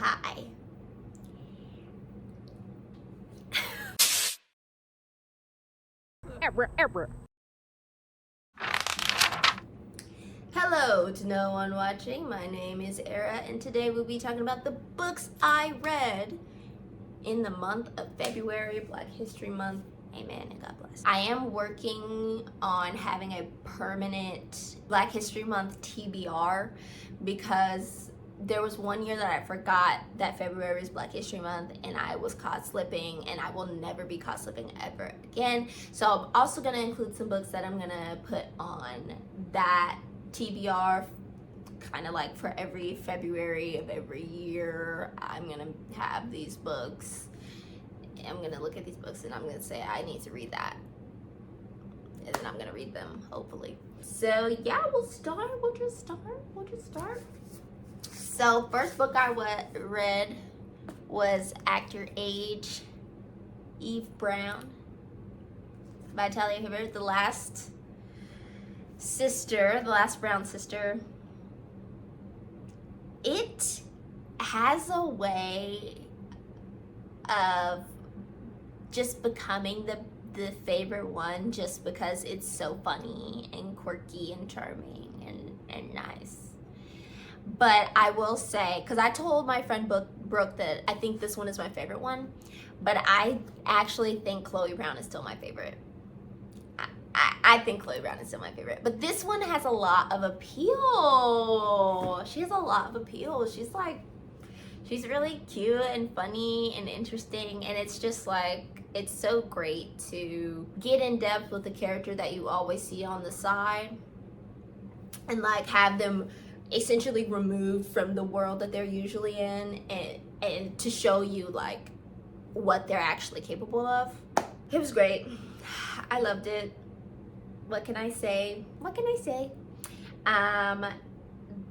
Hi. Hello to no one watching. My name is Era, and today we'll be talking about the books I read in the month of February, Black History Month. Amen and God bless. I am working on having a permanent Black History Month TBR because there was one year that I forgot that February is Black History Month and I was caught slipping, and I will never be caught slipping ever again. So I'm also going to include some books that I'm going to put on that TBR, kind of like for every February of every year. I'm going to have these books. I'm going to look at these books and I'm going to say, I need to read that. And then I'm going to read them, hopefully. So yeah, we'll just start. So first book I read was Act Your Age, Eve Brown by Talia Hibbert, the last brown sister. It has a way of just becoming the favorite one just because it's so funny and quirky and charming and nice. But I will say, because I told my friend Brooke that I think this one is my favorite one, but I actually think Chloe Brown is still my favorite. I think Chloe Brown is still my favorite. But this one has a lot of appeal. She has a lot of appeal. She's really cute and funny and interesting, and it's just like, it's so great to get in depth with the character that you always see on the side and like have them essentially removed from the world that they're usually in, and to show you like what they're actually capable of. It was great. I loved it. What can I say?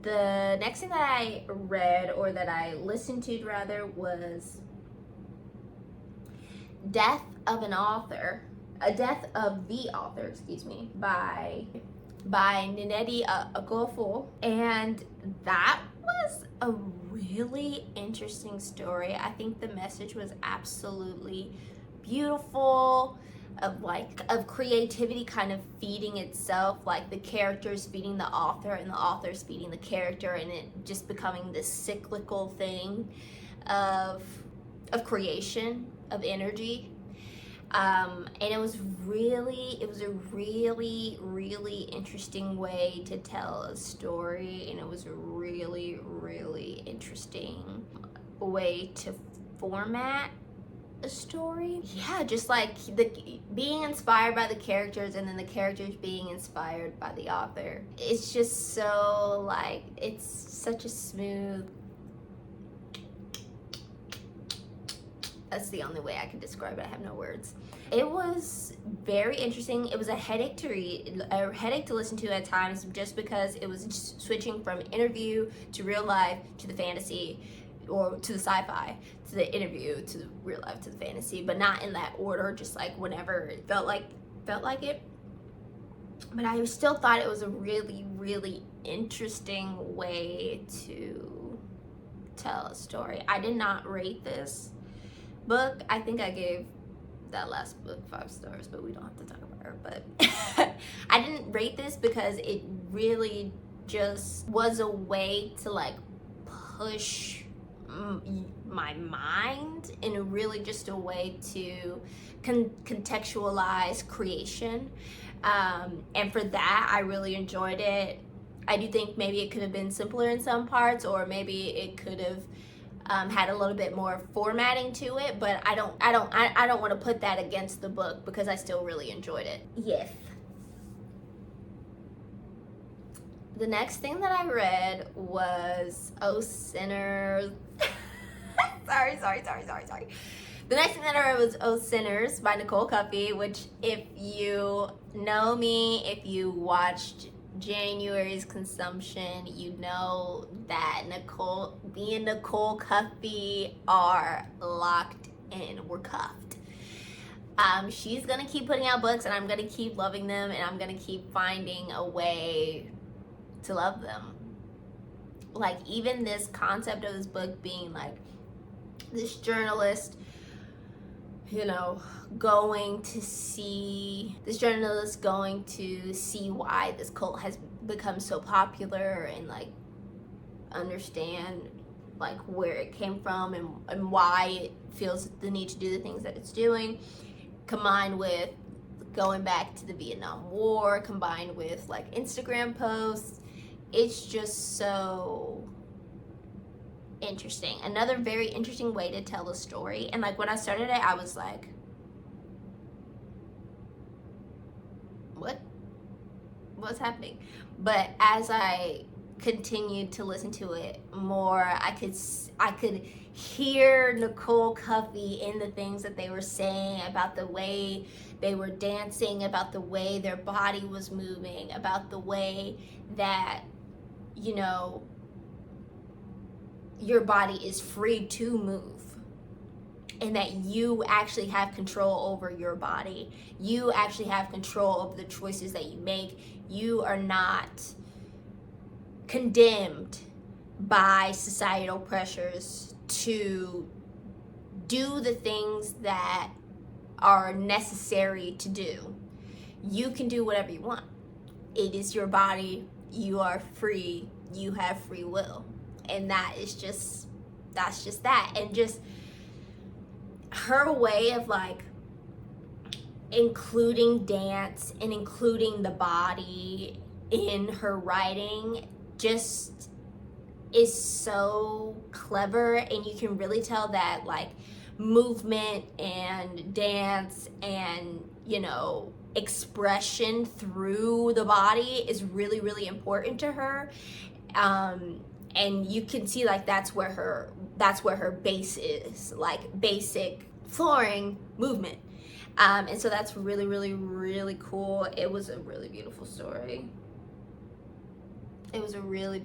The next thing that I read, or that I listened to rather, was Death of the Author, by Nnedi Okorafor, and that was a really interesting story. I think the message was absolutely beautiful, of creativity kind of feeding itself, like the characters feeding the author and the authors feeding the character, and it just becoming this cyclical thing of creation, of energy. And it was a really interesting way to tell a story, and it was a really interesting way to format a story. Yeah, just like being inspired by the characters, and then the characters being inspired by the author. It's just so like, it's such a smooth, that's the only way I can describe it. I have no words. It was very interesting. It was a headache to read, a headache to listen to at times, just because it was switching from interview to real life to the fantasy, or to the sci-fi, to the interview, to the real life, to the fantasy, but not in that order, just like whenever it felt like it. But I still thought it was a really interesting way to tell a story. I did not rate this book. I think I gave that last book 5 stars, but we don't have to talk about her. But I didn't rate this because it really just was a way to like push my mind, in really just a way to contextualize creation, and for that I really enjoyed it. I do think maybe it could have been simpler in some parts, or maybe it could have had a little bit more formatting to it, but I don't want to put that against the book because I still really enjoyed it. Yes. The next thing that I read was Oh Sinners. sorry. The next thing that I read was Oh Sinners by Nicole Cuffey, which, if you know me, if you watched January's consumption, you know that me and Nicole Cuffey are locked in. We're cuffed. She's gonna keep putting out books, and I'm gonna keep loving them, and I'm gonna keep finding a way to love them. Like, even this concept of this book being like this journalist, you know, going to see why this cult has become so popular, and like understand like where it came from, and why it feels the need to do the things that it's doing, combined with going back to the Vietnam War, combined with like Instagram posts. It's just so interesting. Another very interesting way to tell a story. And like when I started it, I was like, what's happening? But as I continued to listen to it more, I could hear Nicole Cuffey in the things that they were saying about the way they were dancing, about the way their body was moving, about the way that, you know, your body is free to move, and that you actually have control over your body. You actually have control over the choices that you make. You are not condemned by societal pressures to do the things that are necessary to do. You can do whatever you want. It is your body. You are free. You have free will. And that's just that. And just her way of like including dance and including the body in her writing just is so clever. And you can really tell that like movement and dance and, you know, expression through the body is really, really important to her. And you can see like that's where her base is, like basic flooring movement. And so that's really, really, really cool. It was a really beautiful story. It was really,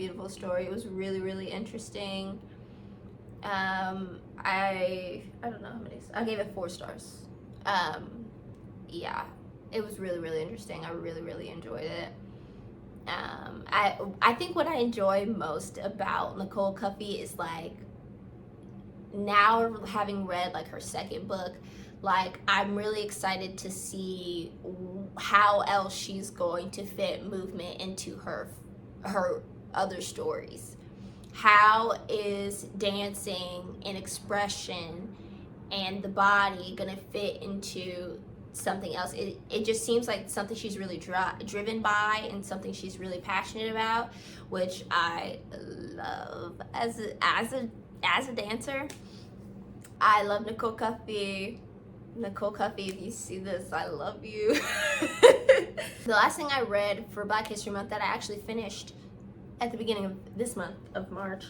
really, really interesting. I don't know how many. I gave it 4 stars. Yeah, it was really, really interesting. I really, really enjoyed it. I think what I enjoy most about Nicole Cuffey is like, now having read like her second book, like I'm really excited to see how else she's going to fit movement into her other stories. How is dancing and expression and the body gonna fit into something else? It just seems like something she's really driven by, and something she's really passionate about, which I love as a dancer. I love Nicole Cuffey. Nicole Cuffey, if you see this, I love you. The last thing I read for Black History Month that I actually finished at the beginning of this month of March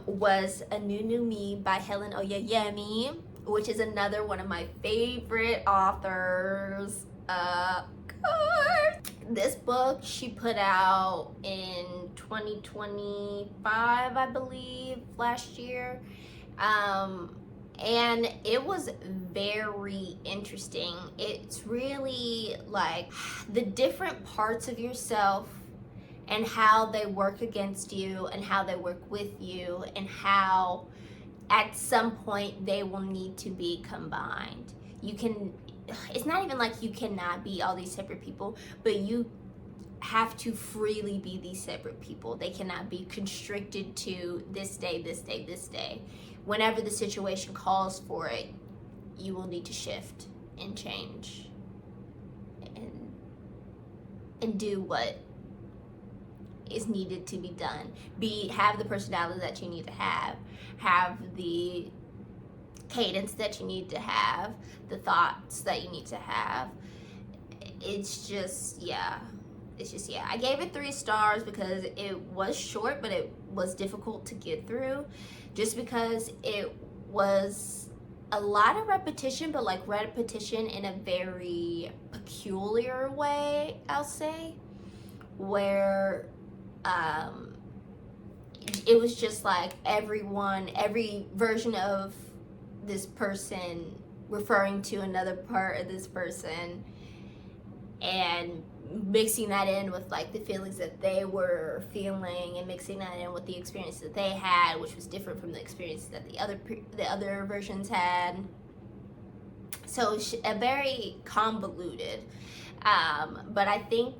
was A New Me by Helen Oyeyemi, which is another one of my favorite authors. This book she put out in 2025, I believe, last year. And it was very interesting. It's really like the different parts of yourself and how they work against you and how they work with you, and how at some point they will need to be combined. It's not even like you cannot be all these separate people, but you have to freely be these separate people. They cannot be constricted to this day, this day, this day. Whenever the situation calls for it, you will need to shift and change and do what is needed to be done. Have the personality that you need to have the cadence that you need to have, the thoughts that you need to have. It's just, yeah. I gave it 3 stars because it was short, but it was difficult to get through, just because it was a lot of repetition, but like repetition in a very peculiar way, I'll say, where it was just like every version of this person referring to another part of this person, and mixing that in with like the feelings that they were feeling, and mixing that in with the experience that they had, which was different from the experiences that the other versions had. So a very convoluted, but I think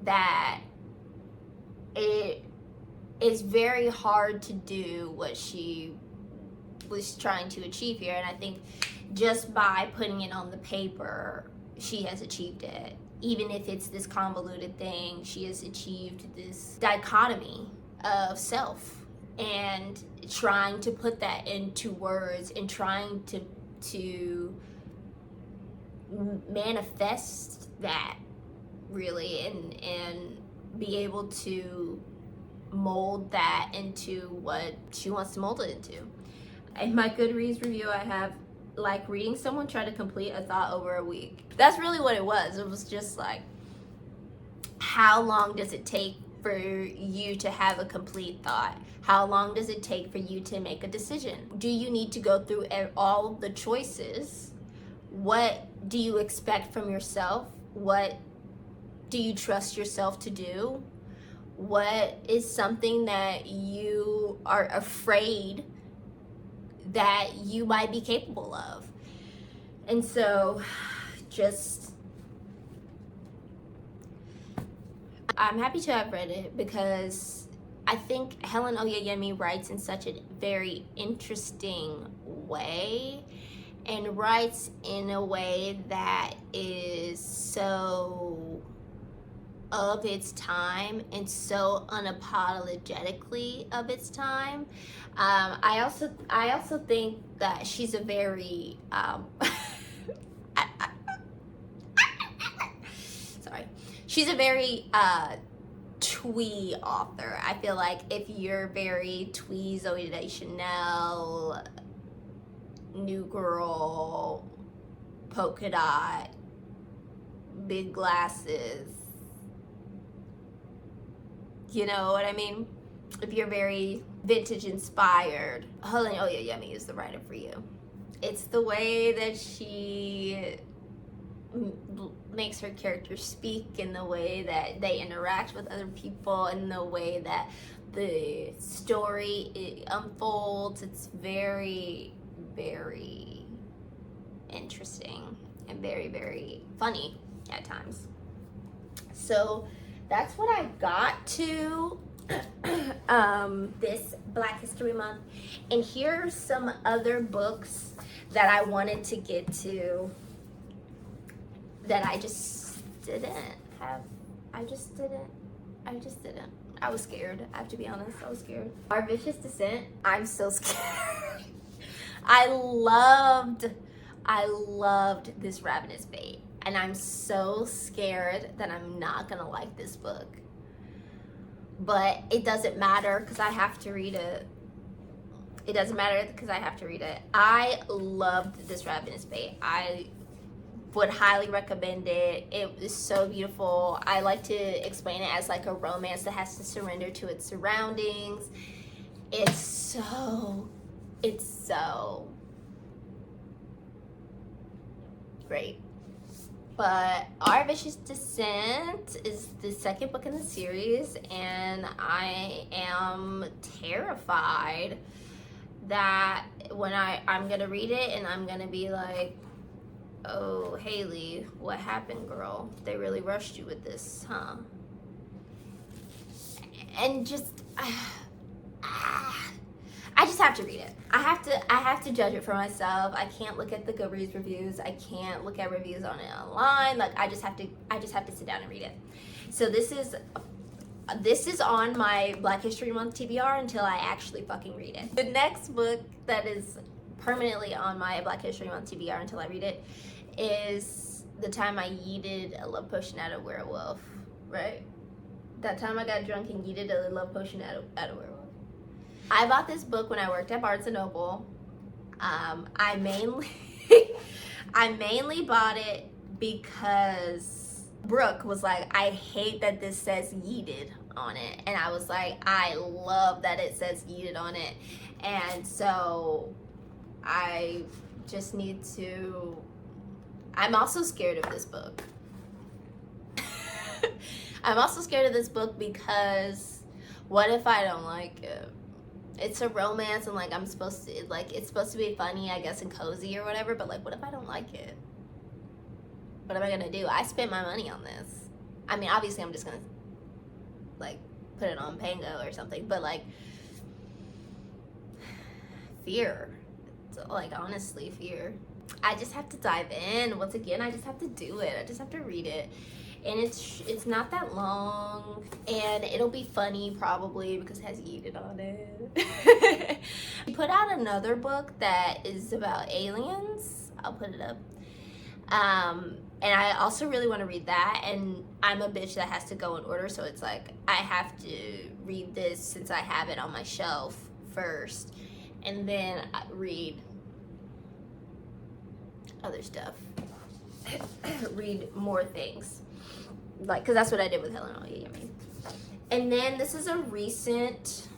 that it is very hard to do what she was trying to achieve here, and I think just by putting it on the paper, she has achieved it. Even if it's this convoluted thing, she has achieved this dichotomy of self, and trying to put that into words, and trying to manifest that really, and be able to mold that into what she wants to mold it into. In my Goodreads review, I have like reading someone try to complete a thought over a week. That's really what it was. It was just like, how long does it take for you to have a complete thought? How long does it take for you to make a decision? Do you need to go through all of the choices? What do you expect from yourself? What do you trust yourself to do? What is something that you are afraid that you might be capable of? And so I'm happy to have read it, because I think Helen Oyeyemi writes in such a very interesting way, and writes in a way that is so of its time, and so unapologetically of its time. I also think that she's a very sorry, she's a very twee author. I feel like if you're very twee, Zooey Deschanel, New Girl, polka dot, big glasses, you know what I mean? If you're very vintage inspired, Helen Oyeyemi is the writer for you. It's the way that she makes her characters speak, and the way that they interact with other people, and the way that the story unfolds. It's very, very interesting, and very, very funny at times. So that's what I got to this Black History Month. And here are some other books that I wanted to get to that I just didn't have. I just didn't. I was scared. I have to be honest. I was scared. Our Vicious Descent. I'm so scared. I loved this Ravenous Bait. And I'm so scared that I'm not gonna like this book. But it doesn't matter, because I have to read it. It doesn't matter because I have to read it. I loved this Ravenous Bait. I would highly recommend it. It was so beautiful. I like to explain it as like a romance that has to surrender to its surroundings. It's so great. But Our Vicious Descent is the second book in the series, and I am terrified that when I'm gonna read it and I'm gonna be like, oh, Haley, what happened, girl? They really rushed you with this, huh? And just I just have to read it. I have to judge it for myself. I can't look at the Goodreads reviews. I can't look at reviews on it online. Like I just have to sit down and read it. So this is on my Black History Month TBR until I actually fucking read it. The next book that is permanently on my Black History Month TBR until I read it is The Time I Yeeted a Love Potion at a Werewolf, right? That time I got drunk and yeeted a love potion at a werewolf. I bought this book when I worked at Barnes & Noble. I mainly bought it because Brooke was like, I hate that this says yeeted on it. And I was like, I love that it says yeeted on it. And so I just need to... I'm also scared of this book. I'm also scared of this book because what if I don't like it? It's a romance and like I'm supposed to like it's supposed to be funny, I guess, and cozy or whatever, but like what if I don't like it? What am I gonna do? I spent my money on this. I mean, obviously I'm just gonna like put it on Pango or something, but like fear. It's, like, honestly, fear. I just have to dive in. Once again, I just have to do it. I just have to read it. And it's not that long, and it'll be funny probably because it has Yeeted on it. He put out another book that is about aliens. I'll put it up. And I also really want to read that, and I'm a bitch that has to go in order, so it's like I have to read this since I have it on my shelf first, and then I read other stuff. Read more things, like, because that's what I did with Helen All Yummy. And then this is a recent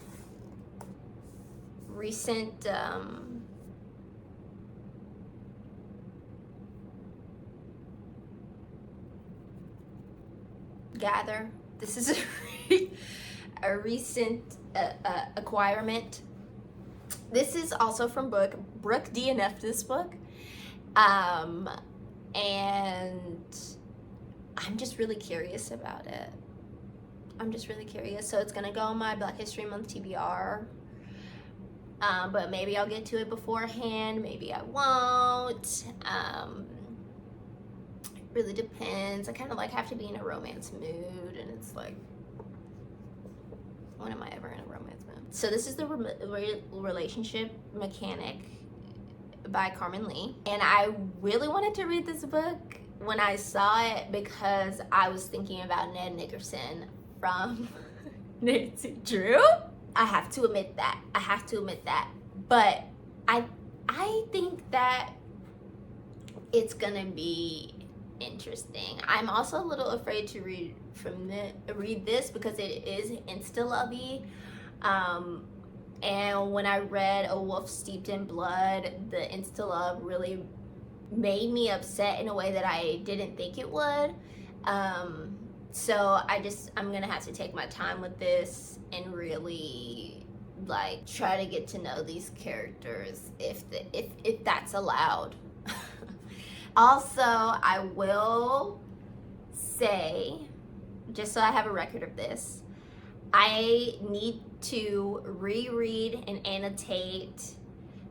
gather. This is a recent acquirement. This is also from Brooke DNF'd this book, and I'm just really curious about it. I'm just really curious. So it's gonna go on my Black History Month TBR, but maybe I'll get to it beforehand, maybe I won't. Really depends. I kind of like have to be in a romance mood, and it's like, when am I ever in a romance mood? So this is the Relationship Mechanic by Carmen Lee, and I really wanted to read this book when I saw it because I was thinking about Ned Nickerson from Nancy Drew. I have to admit that. But I think that it's gonna be interesting. I'm also a little afraid to read this because it is insta-lovey. And when I read A Wolf Steeped in Blood, the insta-love really made me upset in a way that I didn't think it would. So I'm gonna have to take my time with this and really like try to get to know these characters if that's allowed. Also, I will say, just so I have a record of this, I need to reread and annotate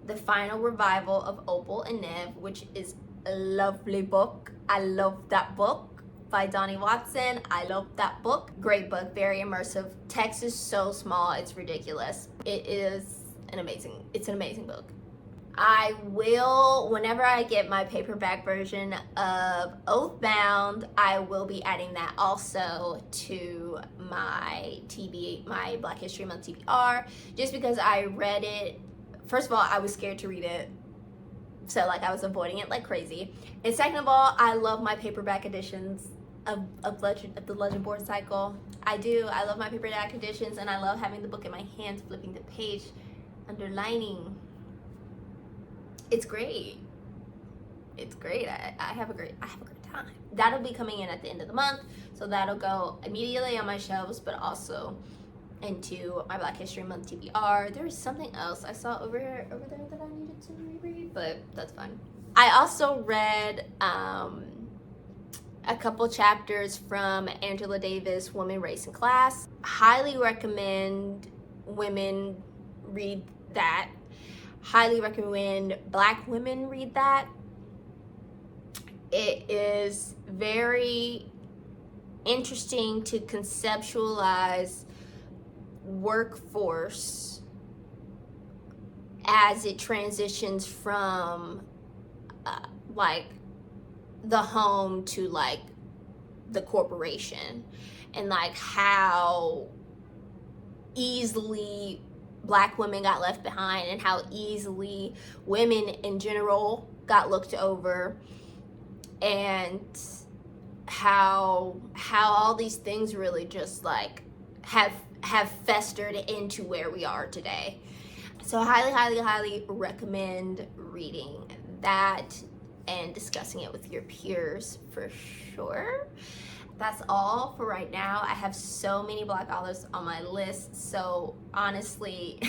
the final revival of Opal and Nev, which is a lovely book. I love that book by Donnie Watson. I love that book. Great book, very immersive. Text is so small, it's ridiculous. It's an amazing book. I will, whenever I get my paperback version of Oathbound, I will be adding that also to my Black History Month TBR, just because I read it. First of all, I was scared to read it, so like I was avoiding it like crazy. And second of all, I love my paperback editions of the Legend Board Cycle. I do. I love my paperback editions, and I love having the book in my hands, flipping the page, underlining. It's great. I have a great time. That'll be coming in at the end of the month, so that'll go immediately on my shelves, but also into my Black History Month TBR. There was something else I saw over there that I needed to reread, but that's fine. I also read a couple chapters from Angela Davis' Woman, Race, and Class. Highly recommend women read that. Highly recommend Black women read that. It is very interesting to conceptualize workforce as it transitions from like the home to like the corporation, and like how easily Black women got left behind, and how easily women in general got looked over, and how all these things really just like have festered into where we are today. So highly recommend reading that and discussing it with your peers for sure. That's all for right now. I have so many Black authors on my list, so honestly,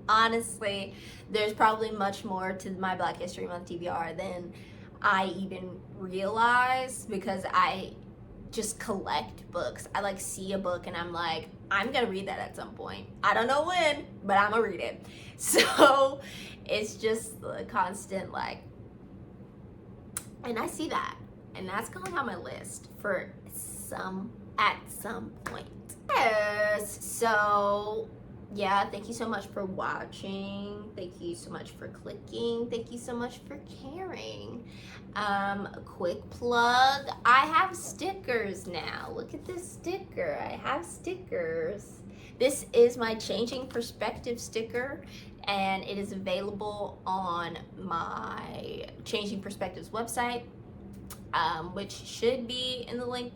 honestly, there's probably much more to my Black History Month TBR than I even realize, because I just collect books. I like see a book and I'm like, I'm gonna read that at some point. I don't know when, but I'm gonna read it. So it's just a constant like, and I see that, and that's going on my list for at some point. Yes, so yeah, thank you so much for watching. Thank you so much for clicking. Thank you so much for caring. A quick plug, I have stickers now. Look at this sticker. I have stickers. This is my Changing Perspective sticker, and it is available on my Changing Perspectives website, which should be in the link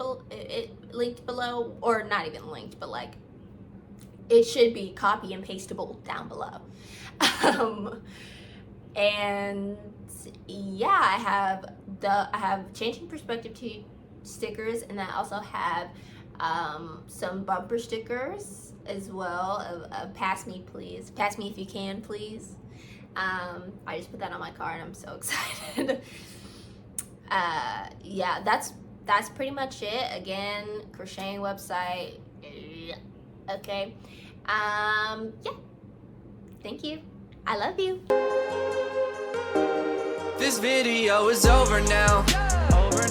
linked below, or not even linked, but like it should be copy and pastable down below. And yeah, I have Changing Perspective stickers, and I also have some bumper stickers as well of pass me please, pass me if you can please. I just put that on my car and I'm so excited. Yeah, that's pretty much it. Again, crocheting website. Okay. Yeah, thank you. I love you. This video is over now.